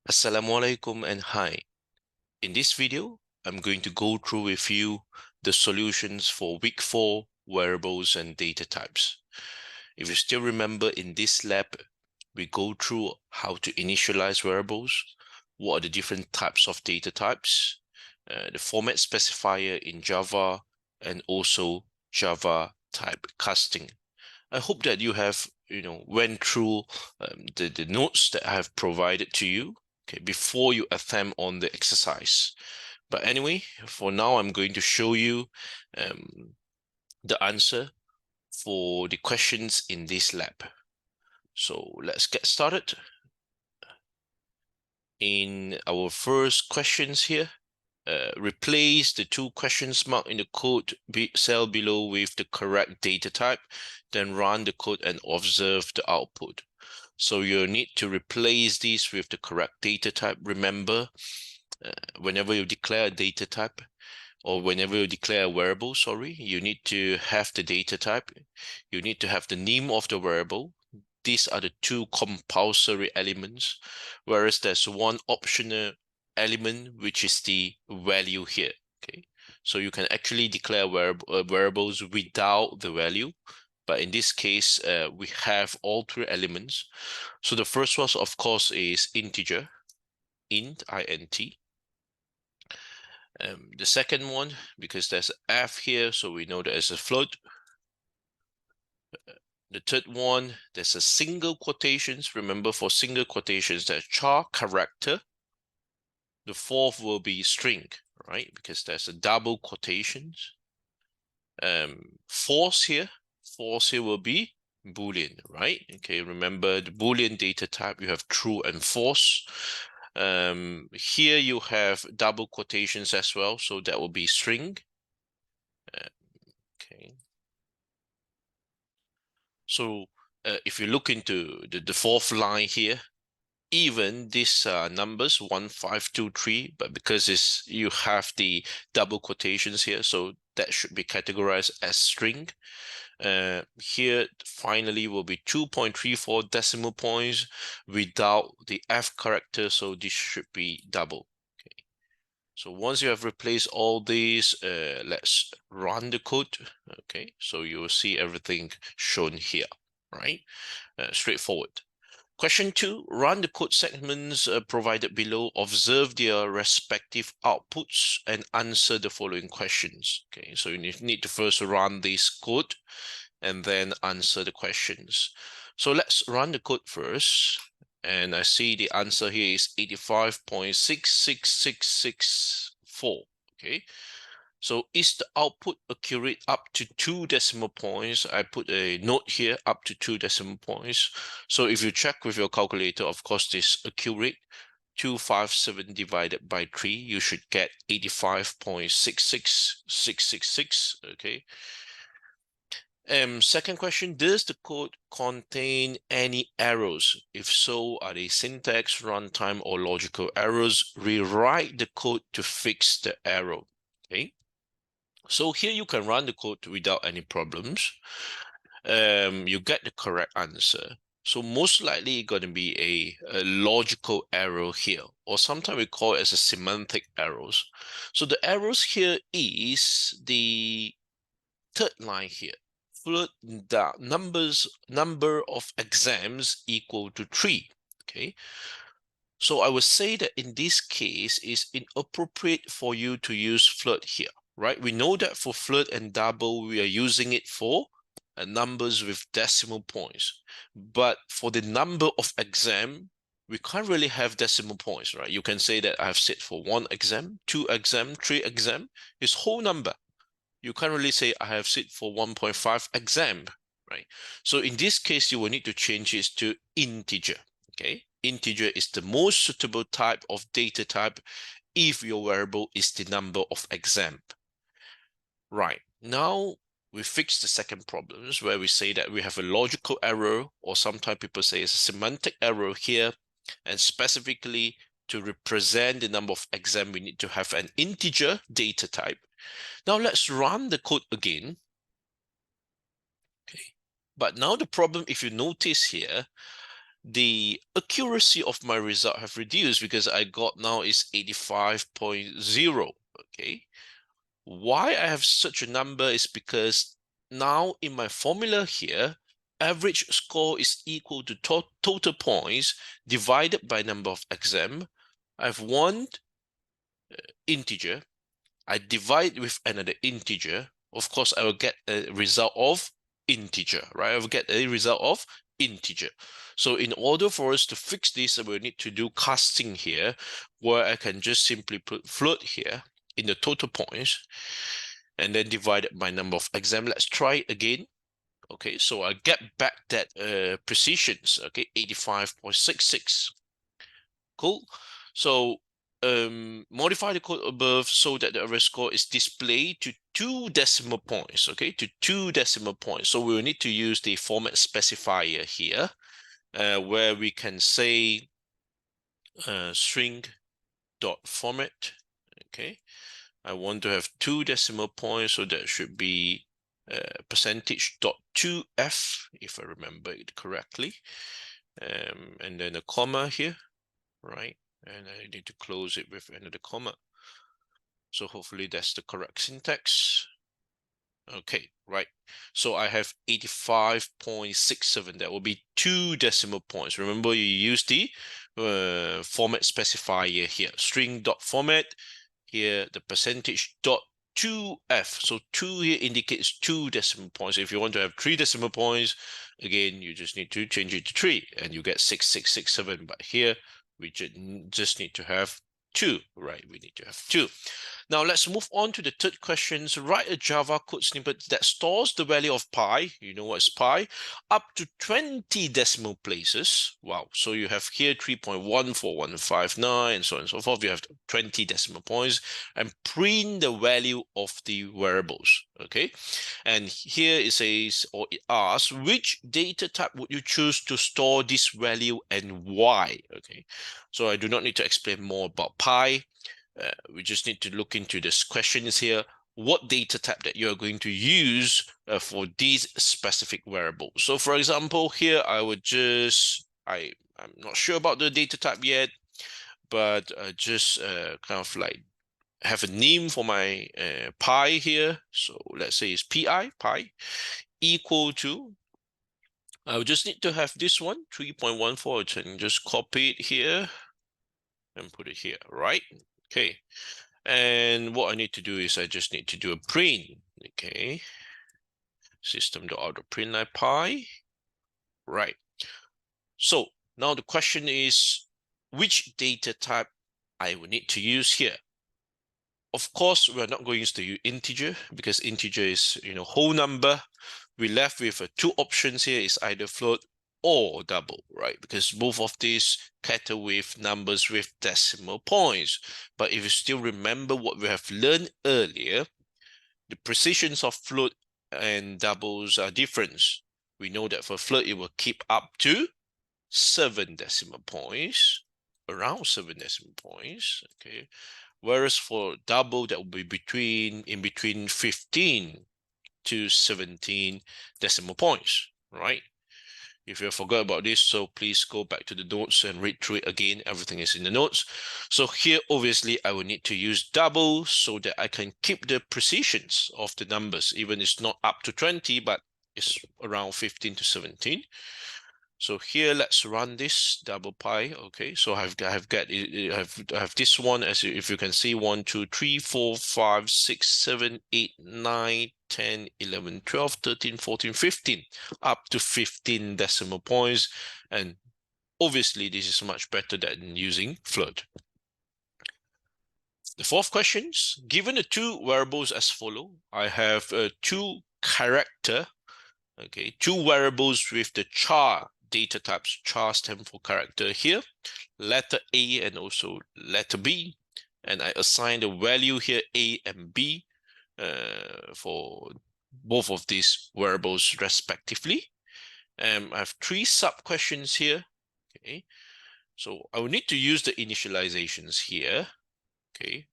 Assalamualaikum and hi. In this video, I'm going to go through with you the solutions for week 4 wearables and data types. If you still remember, in this lab, we go through how to initialize wearables, what are the different types of data types, the format specifier in Java, and also Java type casting. I hope that you have, went through the notes that I have provided to you, okay, before you attempt on the exercise. But anyway, for now, I'm going to show you the answer for the questions in this lab. So let's get started. In our first questions here, replace the two questions marked in the code cell below with the correct data type, then run the code and observe the output. So you need to replace these with the correct data type. Remember, whenever you declare a data type, or whenever you declare a variable, you need to have the data type. You need to have the name of the variable. These are the two compulsory elements, whereas there's one optional element, which is the value here. Okay, so you can actually declare variables without the value, but in this case, we have all three elements. So the first one, of course, is integer, int, int. The second one, because there's f here, so we know there's a float. The third one, there's a single quotations. Remember, for single quotations, there's char character. The fourth will be string, right? Because there's a double quotations. False here will be Boolean, right? Okay, remember the Boolean data type, you have true and false. Here you have double quotations as well, so that will be string. Okay. So if you look into the fourth line here, even these numbers 1, 5, 2, 3, but because you have the double quotations here, so that should be categorized as string. Here finally will be 2.34 decimal points without the F character, so this should be double. Okay, so once you have replaced all these, let's run the code. Okay, so you will see everything shown here, right? Straightforward. Question 2, run the code segments provided below, observe their respective outputs, and answer the following questions. Okay, so you need to first run this code and then answer the questions. So let's run the code first. And I see the answer here is 85.66664. Okay, so is the output accurate up to 2 decimal points? I put a note here, up to 2 decimal points. So if you check with your calculator, of course, this accurate. 257 divided by 3, you should get 85.66666. Okay. Second question, does the code contain any errors? If so, are they syntax, runtime, or logical errors? Rewrite the code to fix the error. Okay. So here you can run the code without any problems. You get the correct answer. So most likely going to be a logical error here, or sometimes we call it as a semantic errors. So the errors here is the third line here. Float the number of exams equal to 3. Okay. So I would say that in this case, it's inappropriate for you to use float here, right? We know that for float and double, we are using it for numbers with decimal points. But for the number of exam, we can't really have decimal points, right? You can say that I have set for 1 exam, 2 exam, 3 exam. It's whole number. You can't really say I have set for 1.5 exam, right? So in this case, you will need to change it to integer, okay? Integer is the most suitable type of data type if your variable is the number of exam. Right, now we fix the second problem where we say that we have a logical error, or sometimes people say it's a semantic error here, and specifically to represent the number of exam, we need to have an integer data type. Now let's run the code again. Okay, but now the problem, if you notice here, the accuracy of my result have reduced because I got now is 85.0. Okay. Why I have such a number is because now in my formula here, average score is equal to total points divided by number of exam. I have one integer. I divide with another integer. Of course, I will get a result of integer, right? I will get a result of integer. So in order for us to fix this, I will need to do casting here, where I can just simply put float here in the total points and then divide it by number of exam. Let's try it again. Okay, so I get back that precisions, okay, 85.66. Cool. So modify the code above so that the average score is displayed to 2 decimal points, okay, to 2 decimal points. So we will need to use the format specifier here, where we can say string dot format, okay. I want to have 2 decimal points, so that should be percentage dot 2f, if I remember it correctly, and then a comma here, right? And I need to close it with another comma. So hopefully that's the correct syntax. Okay, right. So I have 85.67. That will be 2 decimal points. Remember, you use the format specifier here. String dot format. Here, the percentage dot 2f. So 2 here indicates 2 decimal points. If you want to have 3 decimal points, again, you just need to change it to 3 and you get 6667. But here, we just need to have 2, right? We need to have 2. Now let's move on to the third question. So write a Java code snippet that stores the value of pi, you know what's pi, up to 20 decimal places. Wow, so you have here 3.14159 and so on and so forth. You have 20 decimal points and print the value of the variables, okay? And here it says, or it asks, which data type would you choose to store this value and why, okay? So I do not need to explain more about pi. We just need to look into this questions here. What data type that you are going to use for these specific variables. So for example, here I would just, I'm not sure about the data type yet, but just kind of like have a name for my pi here. So let's say it's pi equal to, I would just need to have this one, 3.14, and just copy it here and put it here, right? Okay. And what I need to do is I just need to do a print, okay? System.out.println pi, right? So now the question is, which data type I will need to use here? Of course, we're not going to use integer because integer is, whole number. We're left with two options here, is either float or double, right? Because both of these cater with numbers with decimal points. But if you still remember what we have learned earlier, the precisions of float and doubles are different. We know that for float, it will keep up to 7 decimal points, around 7 decimal points, okay? Whereas for double, that will be in between 15 to 17 decimal points, right? If you forgot about this, so please go back to the notes and read through it again. Everything is in the notes. So here, obviously, I will need to use double so that I can keep the precisions of the numbers, even it's not up to 20, but it's around 15 to 17. So here, let's run this double pi. Okay, so I have this one, as if you can see, 1, 2, 3, 4, 5, 6, 7, 8, 9, 10, 11, 12, 13, 14, 15, up to 15 decimal points. And obviously, this is much better than using float. The fourth question, given the two variables as follow, I have two character, okay, two variables with the char data types. Char stands for character here, letter A and also letter B, and I assign the value here A and B for both of these variables respectively. I have 3 sub questions here. Okay, so I will need to use the initializations here. Okay,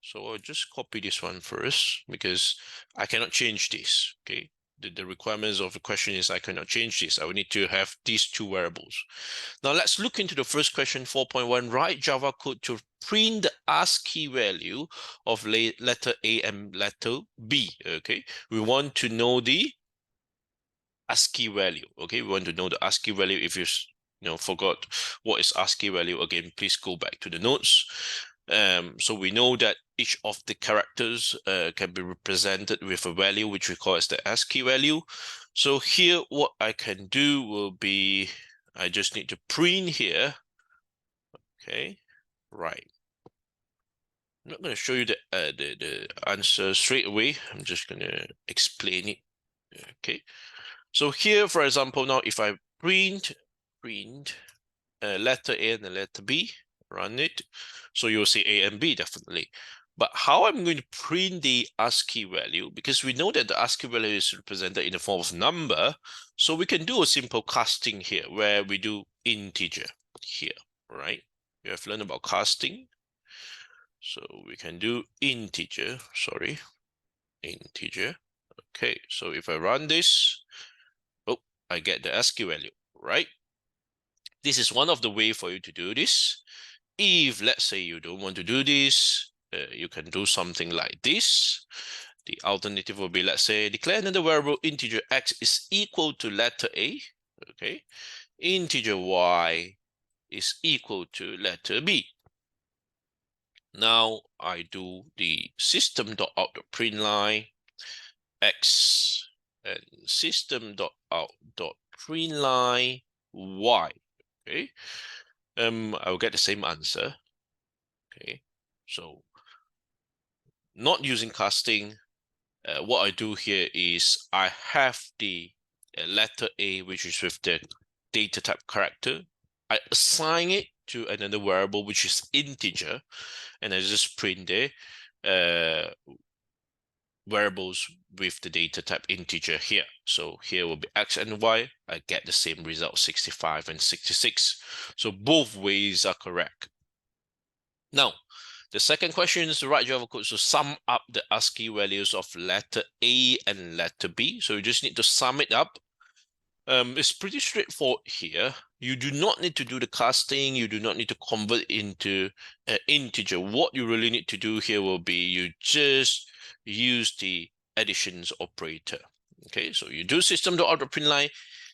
so I'll just copy this one first because I cannot change this. Okay, the requirements of the question is I cannot change this. I will need to have these two variables. Now let's look into the first question, 4.1. Write Java code to print the ASCII value of letter A and letter B. Okay, we want to know the ASCII value. Okay, we want to know the ASCII value. If you forgot what is ASCII value, again, please go back to the notes. So we know that each of the characters can be represented with a value which we call as the ASCII value. So here what I can do will be, I just need to print here. Okay, right. I'm not going to show you the answer straight away. I'm just going to explain it. Okay, so here, for example, now if I print letter A and the letter B, run it, so you'll see A and B definitely. But how I'm going to print the ASCII value, because we know that the ASCII value is represented in the form of number, so we can do a simple casting here where we do integer here, right? You have learned about casting. So we can do integer, integer. Okay, so if I run this, oh, I get the ASCII value, right? This is one of the way for you to do this. If, let's say, you don't want to do this, you can do something like this. The alternative will be, let's say, declare another variable integer x is equal to letter A, okay? Integer y is equal to letter B. Now I do the system.out.println x and system.out.println y. Okay, I will get the same answer. Okay, so not using casting, what I do here is I have the letter A, which is with the data type character. I assign it to another variable, which is integer, and I just print the variables with the data type integer here. So here will be x and y. I get the same result, 65 and 66. So both ways are correct. Now, the second question is to write Java code to sum up the ASCII values of letter A and letter B. So you just need to sum it up. It's pretty straightforward here. You do not need to do the casting. You do not need to convert into an integer. What you really need to do here will be you just use the additions operator. Okay, so you do system.out.println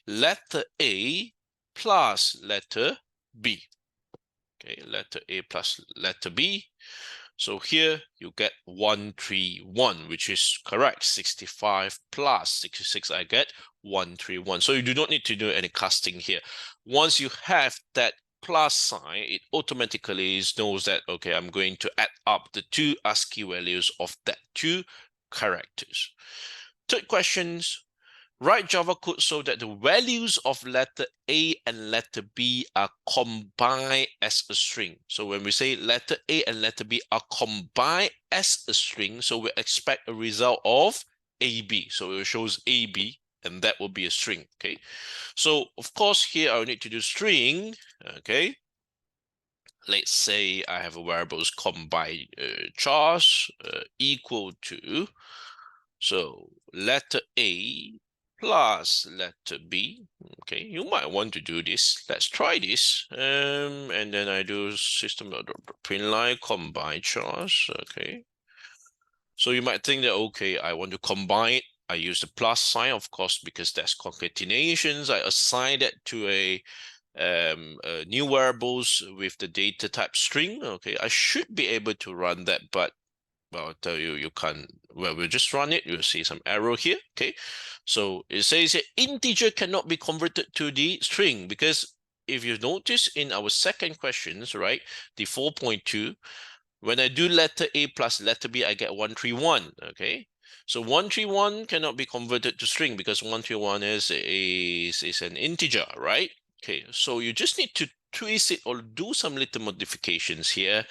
letter A plus letter B. Okay, letter A plus letter B. So here you get 131, which is correct. 65 plus 66, I get 131. So you do not need to do any casting here. Once you have that plus sign, it automatically knows that, okay, I'm going to add up the two ASCII values of that two characters. Third questions. Write Java code so that the values of letter A and letter B are combined as a string. So when we say letter A and letter B are combined as a string, so we expect a result of AB. So it shows AB, and that will be a string, okay? So of course here I will need to do string, okay? Let's say I have a variables combine chars equal to, so letter A plus letter B. Okay, you might want to do this. Let's try this. And then I do system.println combine chars. Okay. So you might think that, okay, I want to combine it. I use the plus sign, of course, because that's concatenations. I assign that to a new variables with the data type string. Okay, I should be able to run that, but well, I'll tell you, you can't. Well, we'll just run it. You'll see some arrow here. Okay, so it says that integer cannot be converted to the string, because if you notice in our second questions, right, the 4.2, when I do letter A plus letter B, I get 131. Okay, so 131 cannot be converted to string because 131 is an integer, right? Okay, so you just need to twist it or do some little modifications here,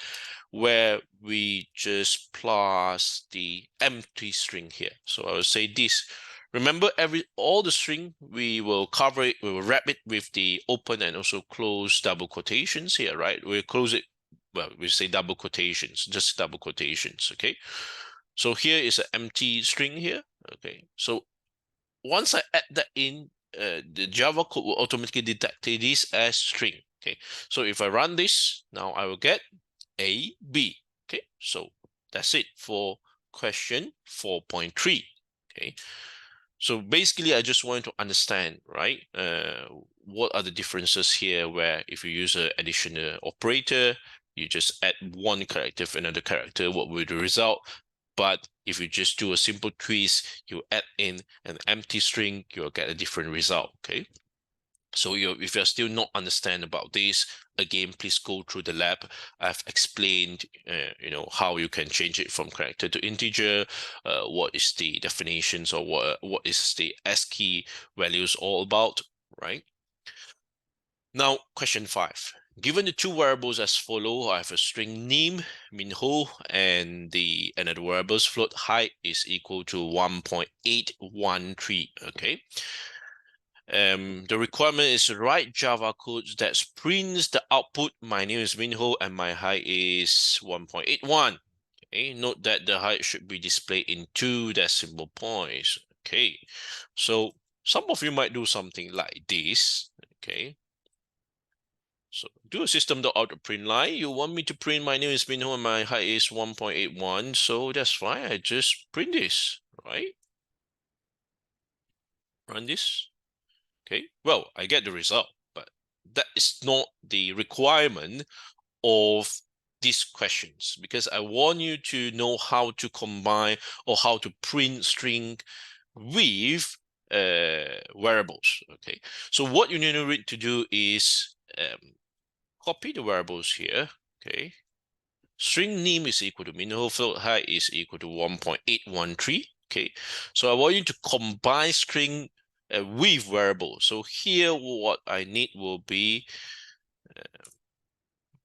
where we just plus the empty string here. So I will say this. Remember, all the string, we will cover it, we will wrap it with the open and also close double quotations here, right? We'll close it, well, we say double quotations, just double quotations, okay? So here is an empty string here, okay? So once I add that in, the Java code will automatically detect this as string. Okay, so if I run this, now I will get A, B. Okay, so that's it for question 4.3. Okay, so basically I just want to understand, right? What are the differences here where if you use an additional operator, you just add one character for another character, what will the result? But if you just do a simple twist, you add in an empty string, you'll get a different result, okay? So if you're still not understand about this, again, please go through the lab. I've explained, how you can change it from character to integer, what is the definitions, or what is the ASCII values all about, right? Now, question 5. Given the two variables as follow, I have a string name, minho, and the another variable's float height is equal to 1.813, okay? The requirement is to write Java code that prints the output. My name is Minho and my height is 1.81. Okay, note that the height should be displayed in 2 decimal points. Okay, so some of you might do something like this. Okay, so do a system.out.print line. You want me to print my name is Minho and my height is 1.81. So that's fine. I just print this, right? Run this. Okay, well, I get the result, but that is not the requirement of these questions, because I want you to know how to combine or how to print string with variables. Okay, so what you need to do is copy the variables here. Okay, string name is equal to minho, float height is equal to 1.813. Okay, so I want you to combine string with variable. So here what I need will be,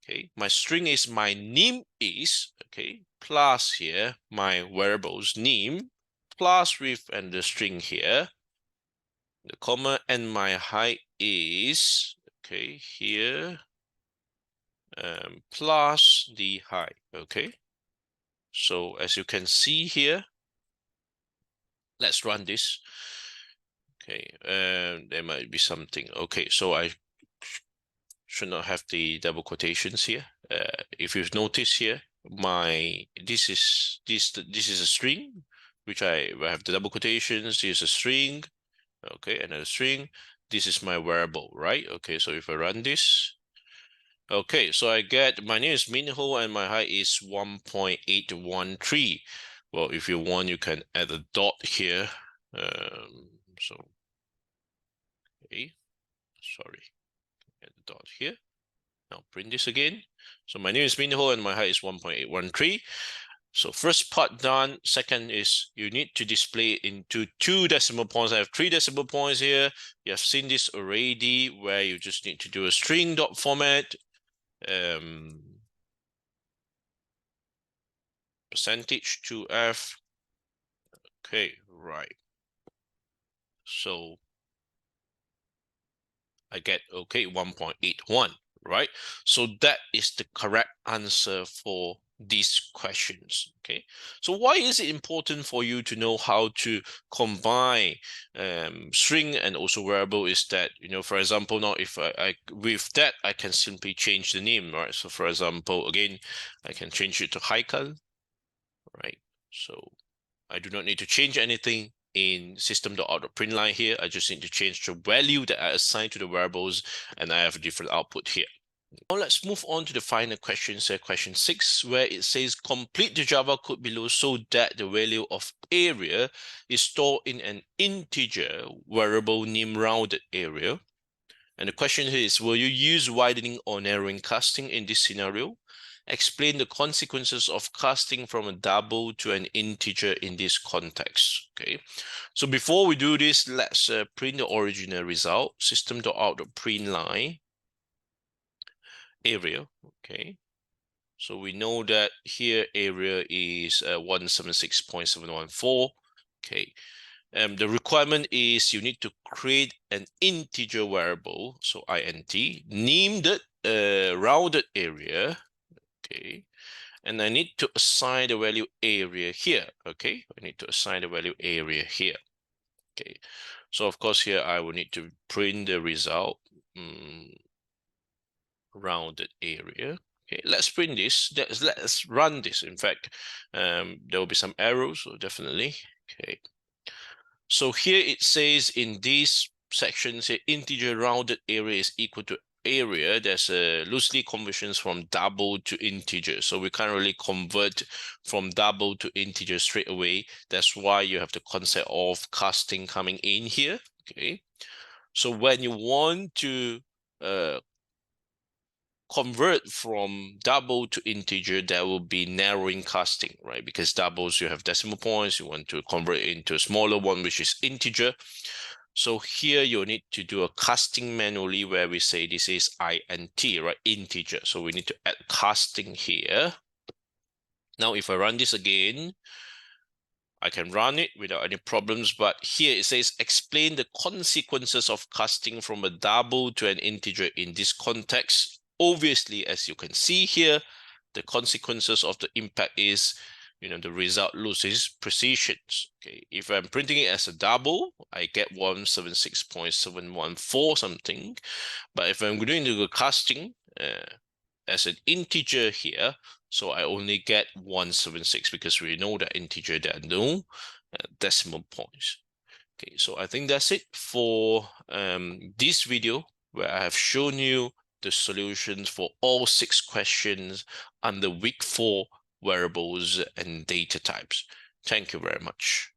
okay, my string is my name is, okay, plus here my variable's name, plus with and the string here, the comma, and my height is, okay, here, plus the height, okay? So as you can see here, let's run this. Okay, there might be something. Okay, so I should not have the double quotations here. If you've noticed here, this is a string, which I have the double quotations. This is a string. Okay, another string. This is my variable, right? Okay, so if I run this, okay, so I get my name is Minho and my height is 1.813. Well, if you want, you can add a dot here. So, okay, sorry, add a dot here. Now print this again. So my name is Minho and my height is 1.813. So first part done. Second is you need to display into 2 decimal points. I have 3 decimal points here. You have seen this already, where you just need to do a string dot format. Percentage 2f. Okay, right. So I get, okay, 1.81, right? So that is the correct answer for these questions, okay? So why is it important for you to know how to combine string and also variable is that, for example, now if I with that, I can simply change the name, right? So for example, again, I can change it to Haikal, right? So I do not need to change anything in system.out.println line here. I just need to change the value that I assign to the variables, and I have a different output here. Now let's move on to the final question, so question 6, where it says complete the Java code below so that the value of area is stored in an integer variable named rounded area. And the question here is, will you use widening or narrowing casting in this scenario? Explain the consequences of casting from a double to an integer in this context. Okay, so before we do this, let's print the original result. System.out.print line area. Okay, so we know that here area is 176.714. Okay, the requirement is you need to create an integer variable, so int, named rounded area, okay, and I need to assign the value area here, okay, I need to assign the value area here. Okay, so of course here I will need to print the result, rounded area. Okay, let's print this. Let's run this. In fact, there will be some arrows, so definitely. Okay, so here it says in this section, say integer rounded area is equal to area. There's a loosely conversions from double to integer, so we can't really convert from double to integer straight away. That's why you have the concept of casting coming in here. Okay, so when you want to convert from double to integer, there will be narrowing casting, right? Because doubles, you have decimal points, you want to convert it into a smaller one, which is integer. So here you'll need to do a casting manually, where we say this is int, right? Integer. So we need to add casting here. Now, if I run this again, I can run it without any problems, but here it says explain the consequences of casting from a double to an integer in this context. Obviously, as you can see here, the consequences of the impact is, the result loses precisions. Okay, if I'm printing it as a double, I get 176.714 something. But if I'm going to do casting as an integer here, so I only get 176, because we know that integer there are no decimal points. Okay, so I think that's it for this video, where I have shown you the solutions for all 6 questions under week 4 variables and data types. Thank you very much.